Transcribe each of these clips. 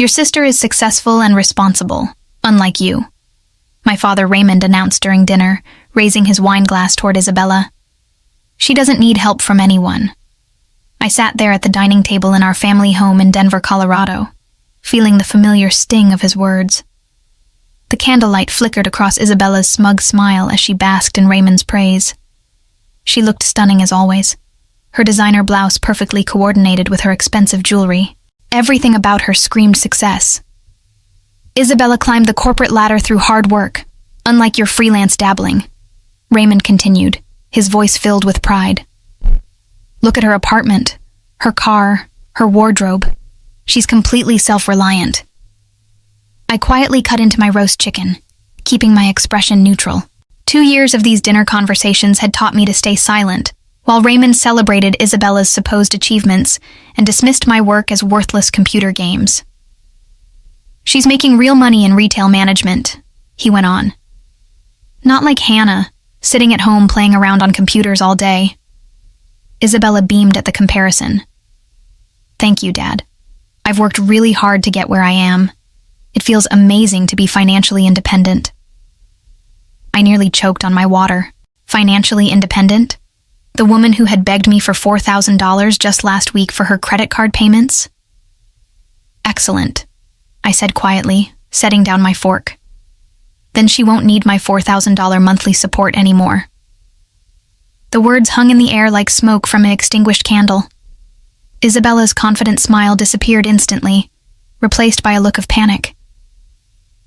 Your sister is successful and responsible, unlike you," my father Raymond announced during dinner, raising his wine glass toward Isabella. "She doesn't need help from anyone." I sat there at the dining table in our family home in Denver, Colorado, feeling the familiar sting of his words. The candlelight flickered across Isabella's smug smile as she basked in Raymond's praise. She looked stunning as always, her designer blouse perfectly coordinated with her expensive jewelry. Everything about her screamed success. "Isabella climbed the corporate ladder through hard work, unlike your freelance dabbling," Raymond continued, his voice filled with pride. "Look at her apartment, her car, her wardrobe. She's completely self-reliant." I quietly cut into my roast chicken, keeping my expression neutral. 2 years of these dinner conversations had taught me to stay silent, while Raymond celebrated Isabella's supposed achievements and dismissed my work as worthless computer games. "She's making real money in retail management," he went on. "Not like Hannah, sitting at home playing around on computers all day." Isabella beamed at the comparison. "Thank you, Dad. I've worked really hard to get where I am. It feels amazing to be financially independent." I nearly choked on my water. Financially independent? The woman who had begged me for $4,000 just last week for her credit card payments? "Excellent," I said quietly, setting down my fork. "Then she won't need my $4,000 monthly support anymore." The words hung in the air like smoke from an extinguished candle. Isabella's confident smile disappeared instantly, replaced by a look of panic.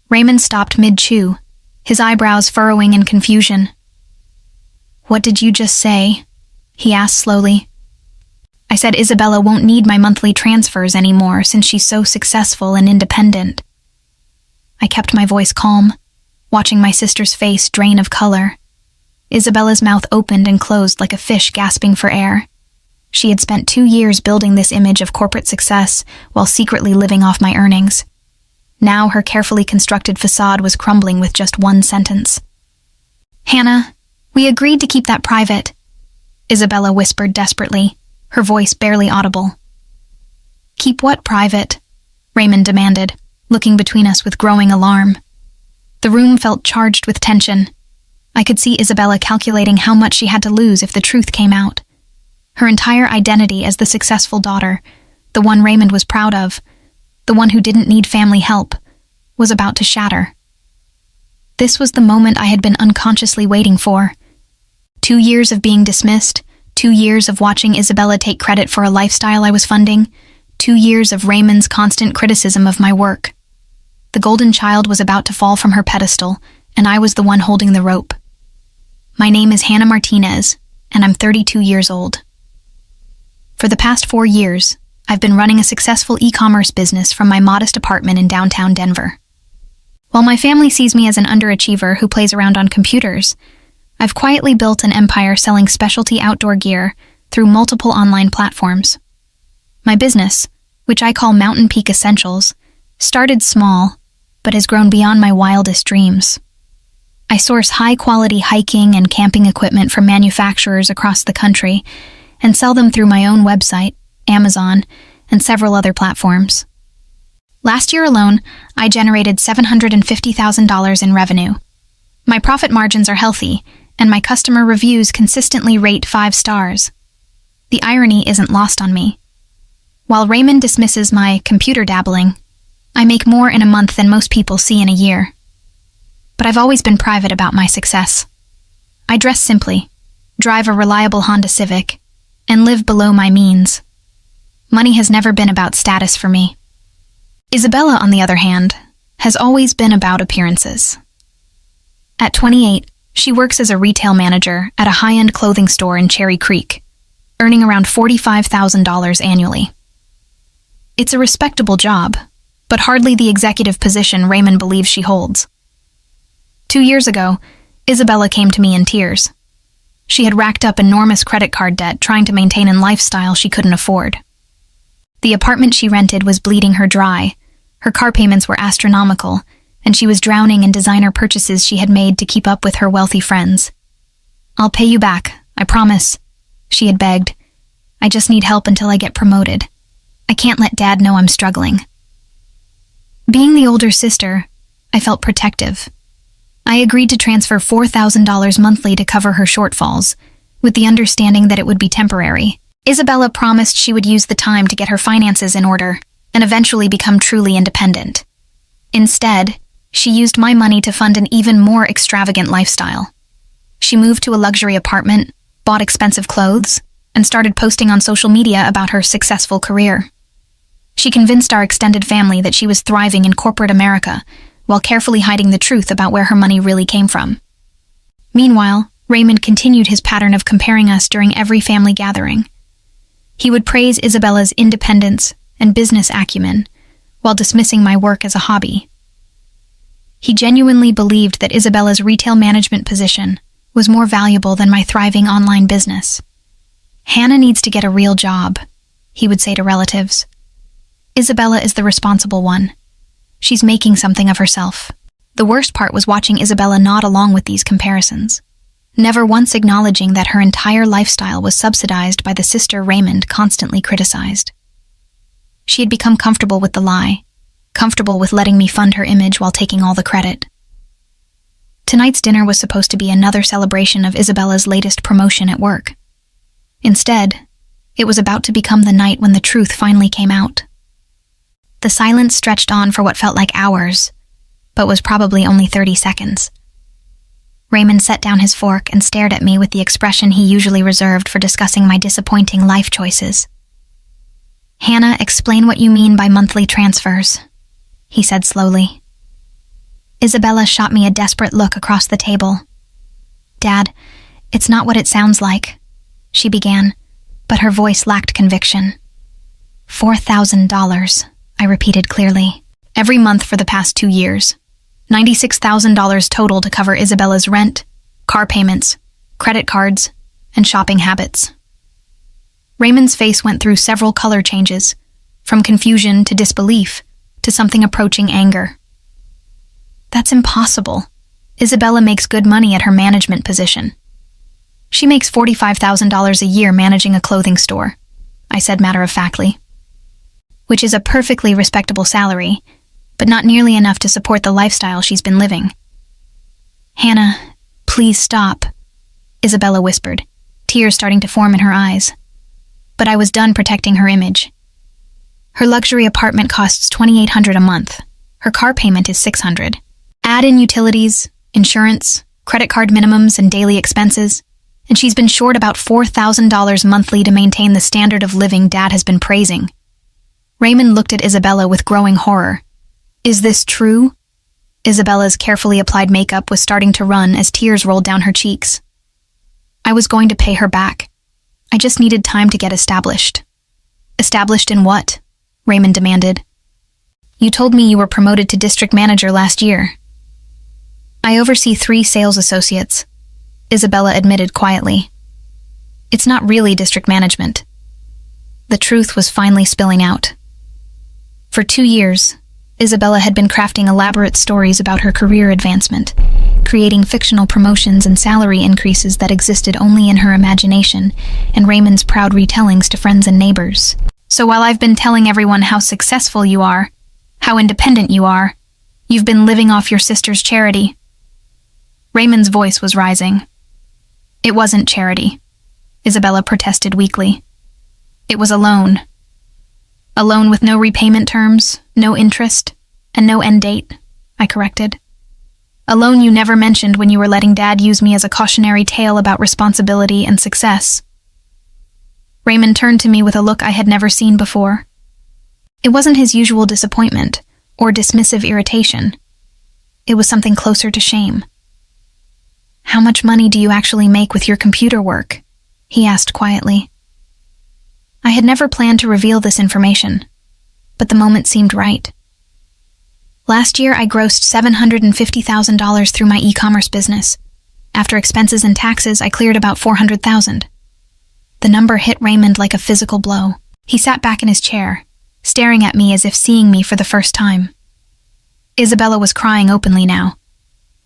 Raymond stopped mid-chew, his eyebrows furrowing in confusion. "What did you just say?" he asked slowly. "I said Isabella won't need my monthly transfers anymore since she's so successful and independent." I kept my voice calm, watching my sister's face drain of color. Isabella's mouth opened and closed like a fish gasping for air. She had spent 2 years building this image of corporate success while secretly living off my earnings. Now her carefully constructed facade was crumbling with just one sentence. "Hannah, we agreed to keep that private," Isabella whispered desperately, her voice barely audible. "Keep what private?" Raymond demanded, looking between us with growing alarm. The room felt charged with tension. I could see Isabella calculating how much she had to lose if the truth came out. Her entire identity as the successful daughter, the one Raymond was proud of, the one who didn't need family help, was about to shatter. This was the moment I had been unconsciously waiting for. 2 years of being dismissed, 2 years of watching Isabella take credit for a lifestyle I was funding, 2 years of Raymond's constant criticism of my work. The golden child was about to fall from her pedestal, and I was the one holding the rope. My name is Hannah Martinez, and I'm 32 years old. For the past 4 years, I've been running a successful e-commerce business from my modest apartment in downtown Denver. While my family sees me as an underachiever who plays around on computers, I've quietly built an empire selling specialty outdoor gear through multiple online platforms. My business, which I call Mountain Peak Essentials, started small, but has grown beyond my wildest dreams. I source high-quality hiking and camping equipment from manufacturers across the country and sell them through my own website, Amazon, and several other platforms. Last year alone, I generated $750,000 in revenue. My profit margins are healthy, and my customer reviews consistently rate 5 stars. The irony isn't lost on me. While Raymond dismisses my computer dabbling, I make more in a month than most people see in a year. But I've always been private about my success. I dress simply, drive a reliable Honda Civic, and live below my means. Money has never been about status for me. Isabella, on the other hand, has always been about appearances. At 28, she works as a retail manager at a high-end clothing store in Cherry Creek, earning around $45,000 annually. It's a respectable job, but hardly the executive position Raymond believes she holds. 2 years ago, Isabella came to me in tears. She had racked up enormous credit card debt trying to maintain a lifestyle she couldn't afford. The apartment she rented was bleeding her dry, her car payments were astronomical, and she was drowning in designer purchases she had made to keep up with her wealthy friends. "I'll pay you back, I promise," she had begged. "I just need help until I get promoted. I can't let Dad know I'm struggling." Being the older sister, I felt protective. I agreed to transfer $4,000 monthly to cover her shortfalls, with the understanding that it would be temporary. Isabella promised she would use the time to get her finances in order and eventually become truly independent. Instead, she used my money to fund an even more extravagant lifestyle. She moved to a luxury apartment, bought expensive clothes, and started posting on social media about her successful career. She convinced our extended family that she was thriving in corporate America, while carefully hiding the truth about where her money really came from. Meanwhile, Raymond continued his pattern of comparing us during every family gathering. He would praise Isabella's independence and business acumen, while dismissing my work as a hobby. He genuinely believed that Isabella's retail management position was more valuable than my thriving online business. "Hannah needs to get a real job," he would say to relatives. "Isabella is the responsible one. She's making something of herself." The worst part was watching Isabella nod along with these comparisons, never once acknowledging that her entire lifestyle was subsidized by the sister Raymond constantly criticized. She had become comfortable with the lie, comfortable with letting me fund her image while taking all the credit. Tonight's dinner was supposed to be another celebration of Isabella's latest promotion at work. Instead, it was about to become the night when the truth finally came out. The silence stretched on for what felt like hours, but was probably only 30 seconds. Raymond set down his fork and stared at me with the expression he usually reserved for discussing my disappointing life choices. "Hannah, explain what you mean by monthly transfers," he said slowly. Isabella shot me a desperate look across the table. "Dad, it's not what it sounds like," she began, but her voice lacked conviction. $4,000, I repeated clearly. "Every month for the past 2 years. $96,000 total to cover Isabella's rent, car payments, credit cards, and shopping habits." Raymond's face went through several color changes, from confusion to disbelief to something approaching anger. "That's impossible. Isabella makes good money at her management position." "She makes $45,000 a year managing a clothing store," I said matter-of-factly. "Which is a perfectly respectable salary, but not nearly enough to support the lifestyle she's been living." "Hannah, please stop," Isabella whispered, tears starting to form in her eyes. But I was done protecting her image. Her luxury apartment costs $2,800 a month. Her car payment is $600. Add in utilities, insurance, credit card minimums, and daily expenses, and she's been short about $4,000 monthly to maintain the standard of living Dad has been praising. Raymond looked at Isabella with growing horror. "Is this true?" Isabella's carefully applied makeup was starting to run as tears rolled down her cheeks. "I was going to pay her back. I just needed time to get established." "Established in what?" Raymond demanded. "You told me you were promoted to district manager last year." "I oversee 3 sales associates," Isabella admitted quietly. "It's not really district management." The truth was finally spilling out. For 2 years, Isabella had been crafting elaborate stories about her career advancement, creating fictional promotions and salary increases that existed only in her imagination and Raymond's proud retellings to friends and neighbors. "So while I've been telling everyone how successful you are, how independent you are, you've been living off your sister's charity." Raymond's voice was rising. "It wasn't charity," Isabella protested weakly. "It was a loan. A loan with no repayment terms, no interest, and no end date," I corrected. "A loan you never mentioned when you were letting Dad use me as a cautionary tale about responsibility and success." Raymond turned to me with a look I had never seen before. It wasn't his usual disappointment or dismissive irritation. It was something closer to shame. "How much money do you actually make with your computer work?" he asked quietly. I had never planned to reveal this information, but the moment seemed right. Last year, I grossed $750,000 through my e-commerce business. After expenses and taxes, I cleared about $400,000. The number hit Raymond like a physical blow. He sat back in his chair, staring at me as if seeing me for the first time. Isabella was crying openly now,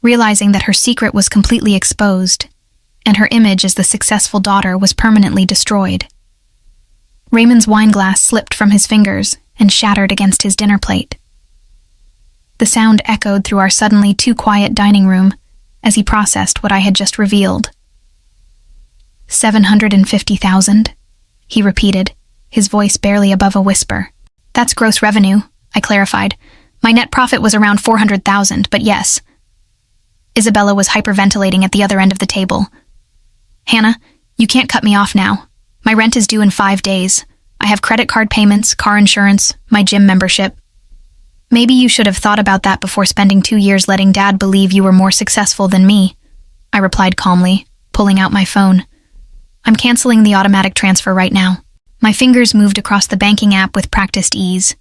realizing that her secret was completely exposed, and her image as the successful daughter was permanently destroyed. Raymond's wine glass slipped from his fingers and shattered against his dinner plate. The sound echoed through our suddenly too quiet dining room as he processed what I had just revealed. 750,000, he repeated, his voice barely above a whisper. That's gross revenue, I clarified. My net profit was around 400,000, but yes. Isabella was hyperventilating at the other end of the table. Hannah, you can't cut me off now. My rent is due in 5 days. I have credit card payments, car insurance, my gym membership. Maybe you should have thought about that before spending 2 years letting Dad believe you were more successful than me, I replied calmly, pulling out my phone. I'm canceling the automatic transfer right now. My fingers moved across the banking app with practiced ease.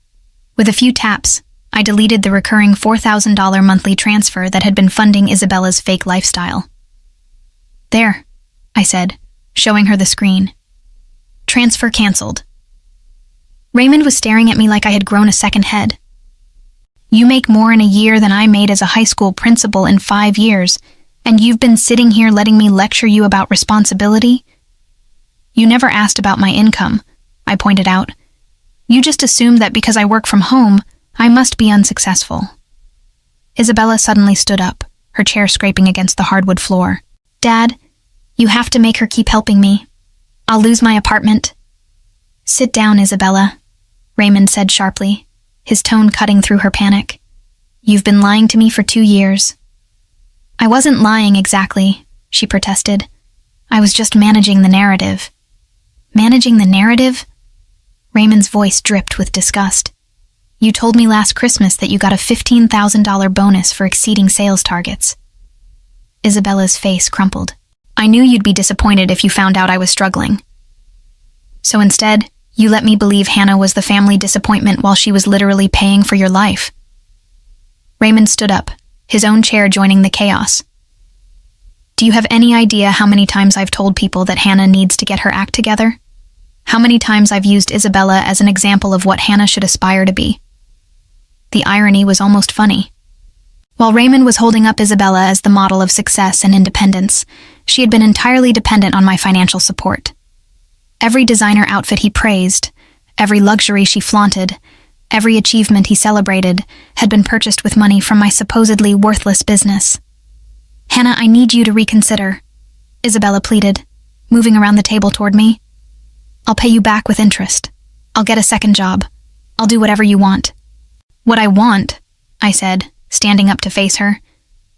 With a few taps, I deleted the recurring $4,000 monthly transfer that had been funding Isabella's fake lifestyle. There, I said, showing her the screen. Transfer canceled. Raymond was staring at me like I had grown a second head. You make more in a year than I made as a high school principal in 5 years, and you've been sitting here letting me lecture you about responsibility? You never asked about my income, I pointed out. You just assumed that because I work from home, I must be unsuccessful. Isabella suddenly stood up, her chair scraping against the hardwood floor. Dad, you have to make her keep helping me. I'll lose my apartment. Sit down, Isabella, Raymond said sharply, his tone cutting through her panic. You've been lying to me for 2 years. I wasn't lying exactly, she protested. I was just managing the narrative. Managing the narrative? Raymond's voice dripped with disgust. You told me last Christmas that you got a $15,000 bonus for exceeding sales targets. Isabella's face crumpled. I knew you'd be disappointed if you found out I was struggling. So instead, you let me believe Hannah was the family disappointment while she was literally paying for your life. Raymond stood up, his own chair joining the chaos. Do you have any idea how many times I've told people that Hannah needs to get her act together? How many times I've used Isabella as an example of what Hannah should aspire to be? The irony was almost funny. While Raymond was holding up Isabella as the model of success and independence, she had been entirely dependent on my financial support. Every designer outfit he praised, every luxury she flaunted, every achievement he celebrated had been purchased with money from my supposedly worthless business. Hannah, I need you to reconsider, Isabella pleaded, moving around the table toward me. I'll pay you back with interest. I'll get a second job. I'll do whatever you want. What I want, I said, standing up to face her,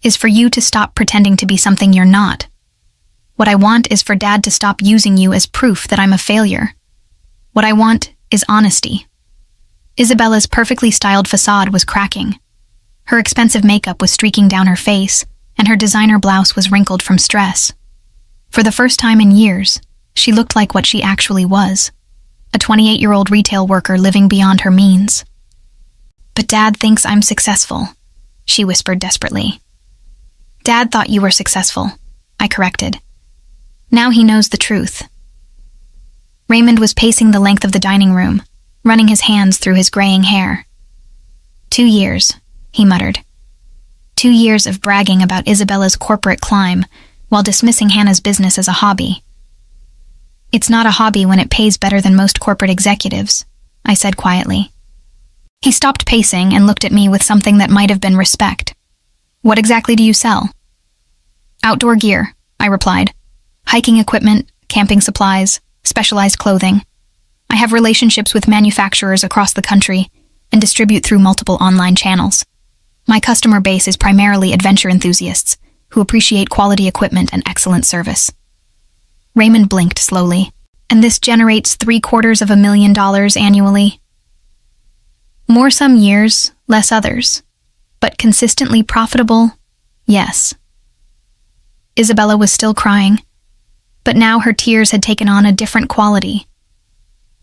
is for you to stop pretending to be something you're not. What I want is for Dad to stop using you as proof that I'm a failure. What I want is honesty. Isabella's perfectly styled facade was cracking. Her expensive makeup was streaking down her face, and her designer blouse was wrinkled from stress. For the first time in years, she looked like what she actually was, a 28-year-old retail worker living beyond her means. But Dad thinks I'm successful, she whispered desperately. Dad thought you were successful, I corrected. Now he knows the truth. Raymond was pacing the length of the dining room, running his hands through his graying hair. 2 years, he muttered. 2 years of bragging about Isabella's corporate climb while dismissing Hannah's business as a hobby. It's not a hobby when it pays better than most corporate executives, I said quietly. He stopped pacing and looked at me with something that might have been respect. What exactly do you sell? Outdoor gear, I replied. Hiking equipment, camping supplies, specialized clothing. I have relationships with manufacturers across the country and distribute through multiple online channels. My customer base is primarily adventure enthusiasts who appreciate quality equipment and excellent service. Raymond blinked slowly. And this generates $750,000 annually? More some years, less others. But consistently profitable? Yes. Isabella was still crying, but now her tears had taken on a different quality.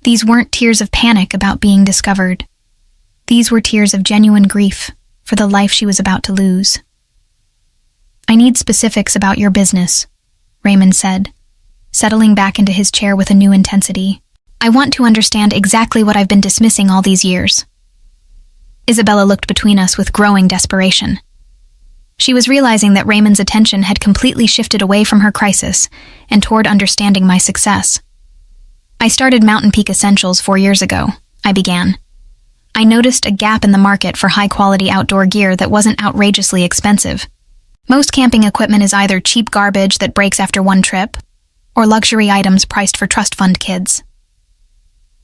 These weren't tears of panic about being discovered. These were tears of genuine grief for the life she was about to lose. I need specifics about your business, Raymond said, settling back into his chair with a new intensity. I want to understand exactly what I've been dismissing all these years. Isabella looked between us with growing desperation. She was realizing that Raymond's attention had completely shifted away from her crisis and toward understanding my success. I started Mountain Peak Essentials 4 years ago, I began. I noticed a gap in the market for high-quality outdoor gear that wasn't outrageously expensive. Most camping equipment is either cheap garbage that breaks after one trip, or luxury items priced for trust fund kids.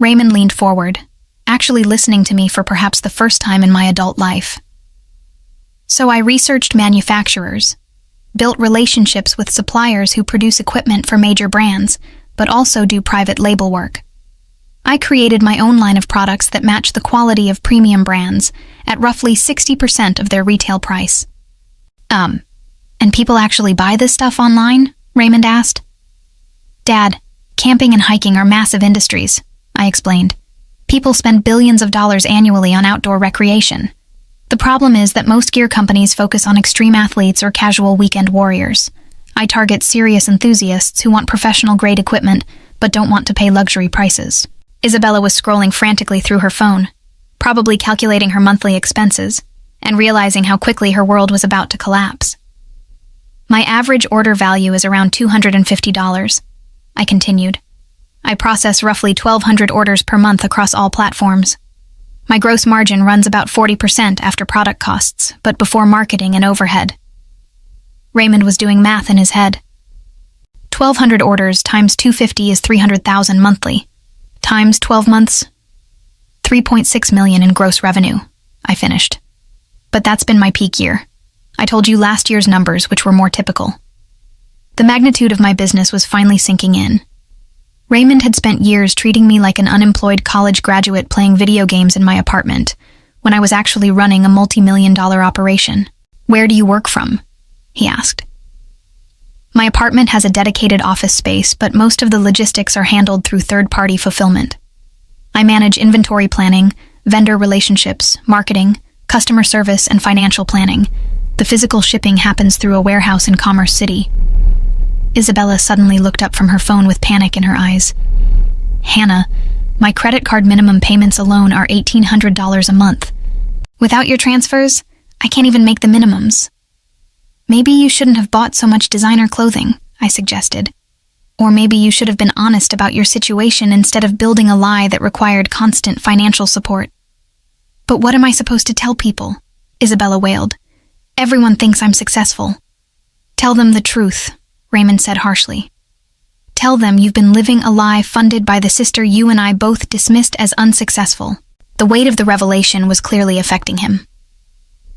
Raymond leaned forward, actually listening to me for perhaps the first time in my adult life. So I researched manufacturers, built relationships with suppliers who produce equipment for major brands, but also do private label work. I created my own line of products that match the quality of premium brands at roughly 60% of their retail price. And people actually buy this stuff online? Raymond asked. Dad, camping and hiking are massive industries, I explained. People spend billions of dollars annually on outdoor recreation. The problem is that most gear companies focus on extreme athletes or casual weekend warriors. I target serious enthusiasts who want professional-grade equipment but don't want to pay luxury prices. Isabella was scrolling frantically through her phone, probably calculating her monthly expenses, and realizing how quickly her world was about to collapse. My average order value is around $250, I continued. I process roughly 1,200 orders per month across all platforms. My gross margin runs about 40% after product costs, but before marketing and overhead. Raymond was doing math in his head. 1,200 orders times 250 is 300,000 monthly. Times 12 months, 3.6 million in gross revenue, I finished. But that's been my peak year. I told you last year's numbers, which were more typical. The magnitude of my business was finally sinking in. Raymond had spent years treating me like an unemployed college graduate playing video games in my apartment, when I was actually running a multi-million-dollar operation. Where do you work from? He asked. My apartment has a dedicated office space, but most of the logistics are handled through third-party fulfillment. I manage inventory planning, vendor relationships, marketing, customer service, and financial planning. The physical shipping happens through a warehouse in Commerce City. Isabella suddenly looked up from her phone with panic in her eyes. Hannah, my credit card minimum payments alone are $1,800 a month. Without your transfers, I can't even make the minimums. Maybe you shouldn't have bought so much designer clothing, I suggested. Or maybe you should have been honest about your situation instead of building a lie that required constant financial support. But what am I supposed to tell people? Isabella wailed. Everyone thinks I'm successful. Tell them the truth, Raymond said harshly. Tell them you've been living a lie funded by the sister you and I both dismissed as unsuccessful. The weight of the revelation was clearly affecting him.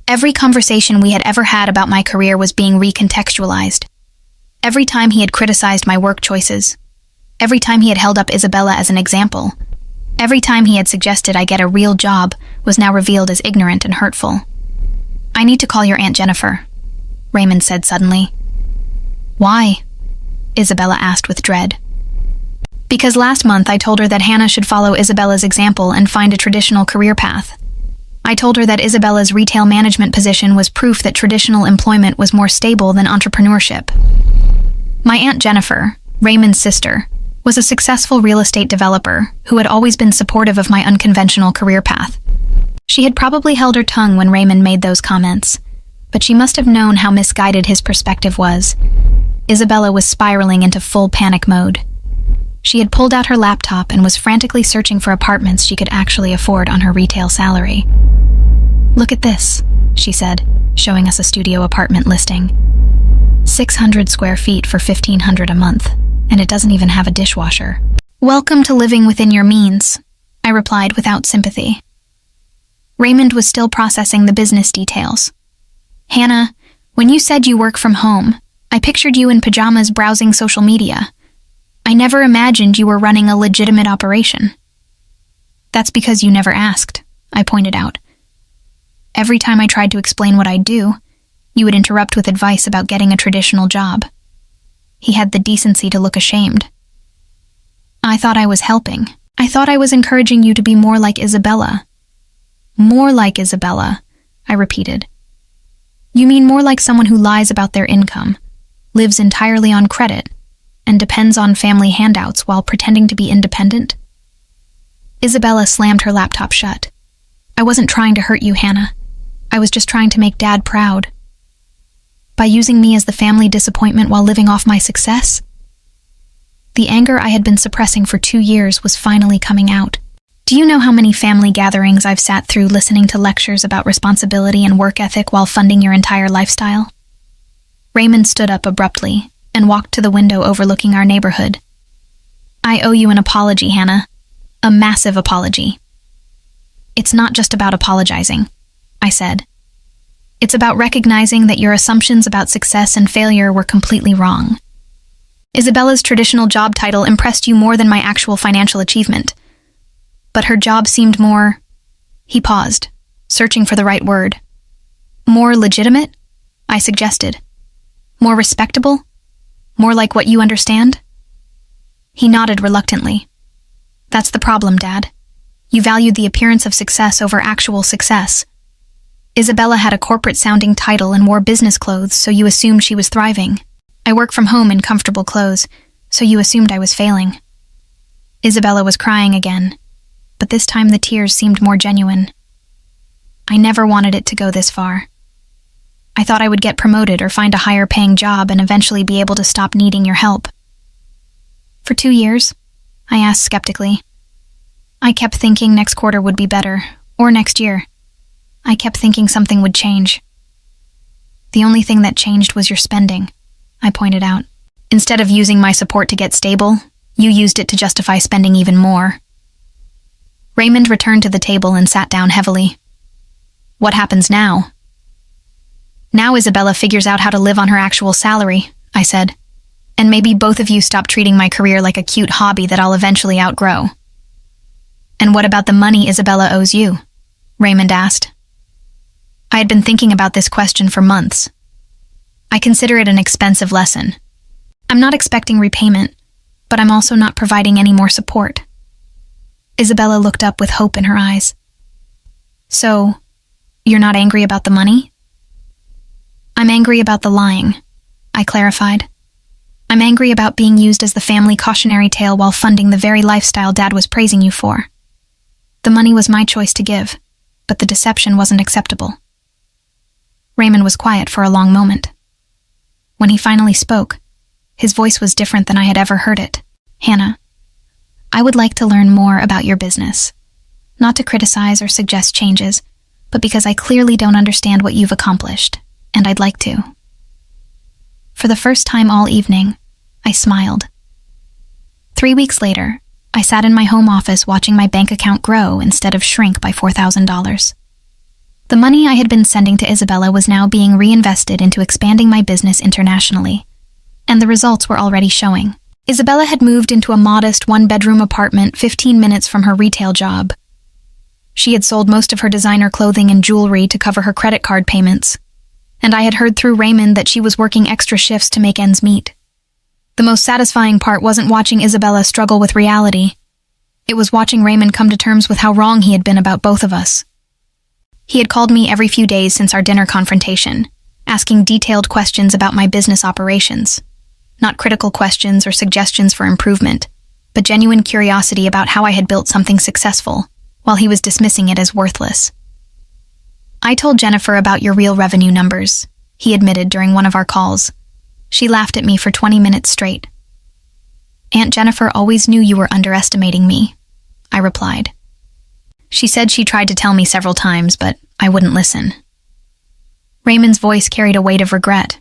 Every conversation we had ever had about my career was being recontextualized. Every time he had criticized my work choices, every time he had held up Isabella as an example, every time he had suggested I get a real job was now revealed as ignorant and hurtful. I need to call your Aunt Jennifer, Raymond said suddenly. Why? Isabella asked with dread. Because last month I told her that Hannah should follow Isabella's example and find a traditional career path. I told her that Isabella's retail management position was proof that traditional employment was more stable than entrepreneurship. My Aunt Jennifer, Raymond's sister, was a successful real estate developer who had always been supportive of my unconventional career path. She had probably held her tongue when Raymond made those comments, but she must have known how misguided his perspective was. Isabella was spiraling into full panic mode. She had pulled out her laptop and was frantically searching for apartments she could actually afford on her retail salary. Look at this, she said, showing us a studio apartment listing. 600 square feet for $1,500 a month, and it doesn't even have a dishwasher. Welcome to living within your means, I replied without sympathy. Raymond was still processing the business details. Hannah, when you said you work from home, I pictured you in pajamas browsing social media. I never imagined you were running a legitimate operation. That's because you never asked, I pointed out. Every time I tried to explain what I do, you would interrupt with advice about getting a traditional job. He had the decency to look ashamed. I thought I was helping. I thought I was encouraging you to be more like Isabella. More like Isabella, I repeated. You mean more like someone who lies about their income, lives entirely on credit, and depends on family handouts while pretending to be independent? Isabella slammed her laptop shut. I wasn't trying to hurt you, Hannah. I was just trying to make Dad proud. By using me as the family disappointment while living off my success? The anger I had been suppressing for 2 years was finally coming out. Do you know how many family gatherings I've sat through listening to lectures about responsibility and work ethic while funding your entire lifestyle? Raymond stood up abruptly and walked to the window overlooking our neighborhood. I owe you an apology, Hannah. A massive apology. It's not just about apologizing, I said. It's about recognizing that your assumptions about success and failure were completely wrong. Isabella's traditional job title impressed you more than my actual financial achievement. But her job seemed more... He paused, searching for the right word. More legitimate? I suggested. More respectable? More like what you understand? He nodded reluctantly. That's the problem, Dad. You valued the appearance of success over actual success. Isabella had a corporate-sounding title and wore business clothes, so you assumed she was thriving. I work from home in comfortable clothes, so you assumed I was failing. Isabella was crying again, but this time the tears seemed more genuine. I never wanted it to go this far. I thought I would get promoted or find a higher-paying job and eventually be able to stop needing your help. For 2 years? I asked skeptically. I kept thinking next quarter would be better, or next year. I kept thinking something would change. The only thing that changed was your spending, I pointed out. Instead of using my support to get stable, you used it to justify spending even more. Raymond returned to the table and sat down heavily. What happens now? Now Isabella figures out how to live on her actual salary, I said. And maybe both of you stop treating my career like a cute hobby that I'll eventually outgrow. And what about the money Isabella owes you? Raymond asked. I had been thinking about this question for months. I consider it an expensive lesson. I'm not expecting repayment, but I'm also not providing any more support. Isabella looked up with hope in her eyes. So, you're not angry about the money? I'm angry about the lying, I clarified. I'm angry about being used as the family cautionary tale while funding the very lifestyle Dad was praising you for. The money was my choice to give, but the deception wasn't acceptable. Raymond was quiet for a long moment. When he finally spoke, his voice was different than I had ever heard it. Hannah, I would like to learn more about your business. Not to criticize or suggest changes, but because I clearly don't understand what you've accomplished, and I'd like to. For the first time all evening, I smiled. 3 weeks later, I sat in my home office watching my bank account grow instead of shrink by $4,000. The money I had been sending to Isabella was now being reinvested into expanding my business internationally, and the results were already showing. Isabella had moved into a modest one-bedroom apartment 15 minutes from her retail job. She had sold most of her designer clothing and jewelry to cover her credit card payments, and I had heard through Raymond that she was working extra shifts to make ends meet. The most satisfying part wasn't watching Isabella struggle with reality. It was watching Raymond come to terms with how wrong he had been about both of us. He had called me every few days since our dinner confrontation, asking detailed questions about my business operations. Not critical questions or suggestions for improvement, but genuine curiosity about how I had built something successful, while he was dismissing it as worthless. I told Jennifer about your real revenue numbers, he admitted during one of our calls. She laughed at me for 20 minutes straight. Aunt Jennifer always knew you were underestimating me, I replied. She said she tried to tell me several times, but I wouldn't listen. Raymond's voice carried a weight of regret.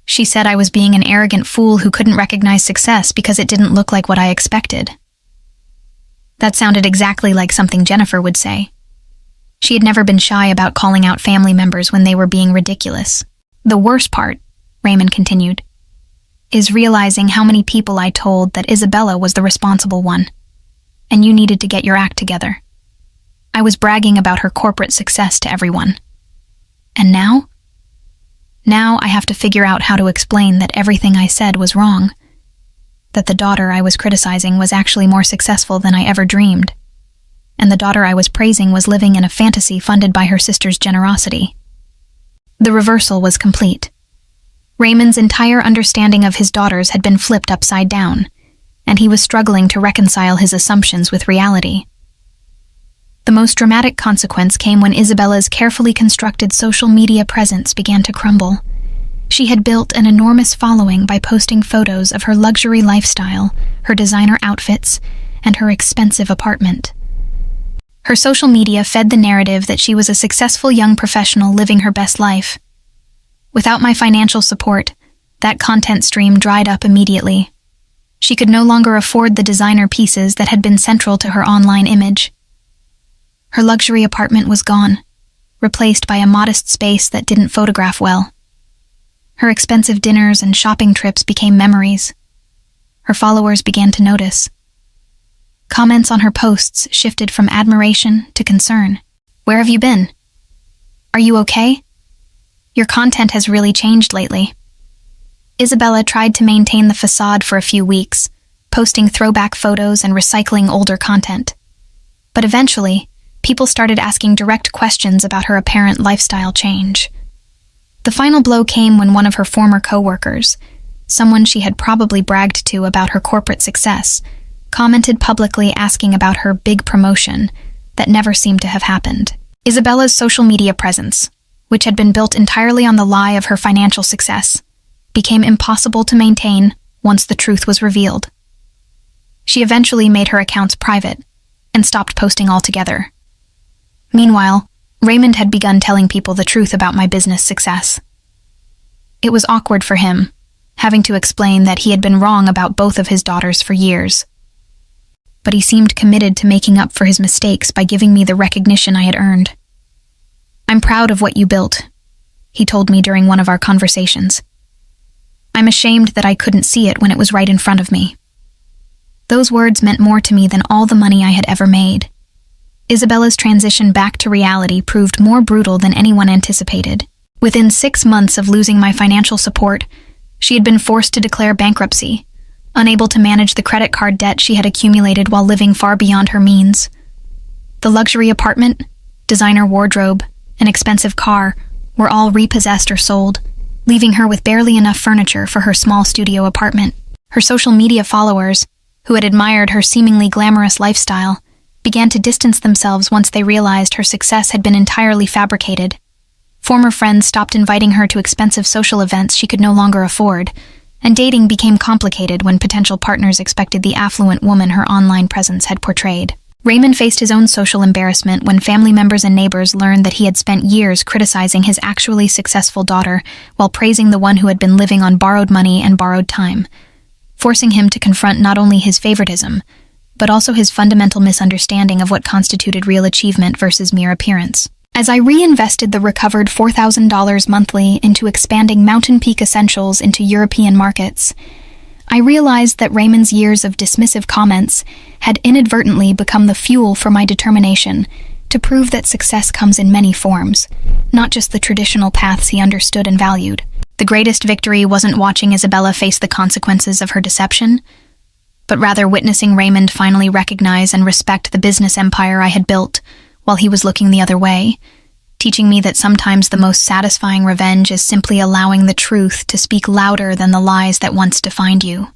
She said I was being an arrogant fool who couldn't recognize success because it didn't look like what I expected. That sounded exactly like something Jennifer would say. She had never been shy about calling out family members when they were being ridiculous. The worst part, Raymond continued, is realizing how many people I told that Isabella was the responsible one, and you needed to get your act together. I was bragging about her corporate success to everyone. And now? Now I have to figure out how to explain that everything I said was wrong, that the daughter I was criticizing was actually more successful than I ever dreamed, and the daughter I was praising was living in a fantasy funded by her sister's generosity. The reversal was complete. Raymond's entire understanding of his daughters had been flipped upside down, and he was struggling to reconcile his assumptions with reality. The most dramatic consequence came when Isabella's carefully constructed social media presence began to crumble. She had built an enormous following by posting photos of her luxury lifestyle, her designer outfits, and her expensive apartment. Her social media fed the narrative that she was a successful young professional living her best life. Without my financial support, that content stream dried up immediately. She could no longer afford the designer pieces that had been central to her online image. Her luxury apartment was gone, replaced by a modest space that didn't photograph well. Her expensive dinners and shopping trips became memories. Her followers began to notice. Comments on her posts shifted from admiration to concern. "Where have you been? Are you okay? Your content has really changed lately." Isabella tried to maintain the facade for a few weeks, posting throwback photos and recycling older content. But eventually, people started asking direct questions about her apparent lifestyle change. The final blow came when one of her former co-workers, someone she had probably bragged to about her corporate success, commented publicly asking about her big promotion that never seemed to have happened. Isabella's social media presence, which had been built entirely on the lie of her financial success, became impossible to maintain once the truth was revealed. She eventually made her accounts private and stopped posting altogether. Meanwhile, Raymond had begun telling people the truth about my business success. It was awkward for him, having to explain that he had been wrong about both of his daughters for years. But he seemed committed to making up for his mistakes by giving me the recognition I had earned. "I'm proud of what you built," he told me during one of our conversations. "I'm ashamed that I couldn't see it when it was right in front of me." Those words meant more to me than all the money I had ever made. Isabella's transition back to reality proved more brutal than anyone anticipated. Within 6 months of losing my financial support, she had been forced to declare bankruptcy, unable to manage the credit card debt she had accumulated while living far beyond her means. The luxury apartment, designer wardrobe, and expensive car were all repossessed or sold, leaving her with barely enough furniture for her small studio apartment. Her social media followers, who had admired her seemingly glamorous lifestyle, began to distance themselves once they realized her success had been entirely fabricated. Former friends stopped inviting her to expensive social events she could no longer afford, and dating became complicated when potential partners expected the affluent woman her online presence had portrayed. Raymond faced his own social embarrassment when family members and neighbors learned that he had spent years criticizing his actually successful daughter while praising the one who had been living on borrowed money and borrowed time, forcing him to confront not only his favoritism, but also his fundamental misunderstanding of what constituted real achievement versus mere appearance. As I reinvested the recovered $4,000 monthly into expanding Mountain Peak Essentials into European markets, I realized that Raymond's years of dismissive comments had inadvertently become the fuel for my determination to prove that success comes in many forms, not just the traditional paths he understood and valued. The greatest victory wasn't watching Isabella face the consequences of her deception, but rather witnessing Raymond finally recognize and respect the business empire I had built while he was looking the other way, teaching me that sometimes the most satisfying revenge is simply allowing the truth to speak louder than the lies that once defined you.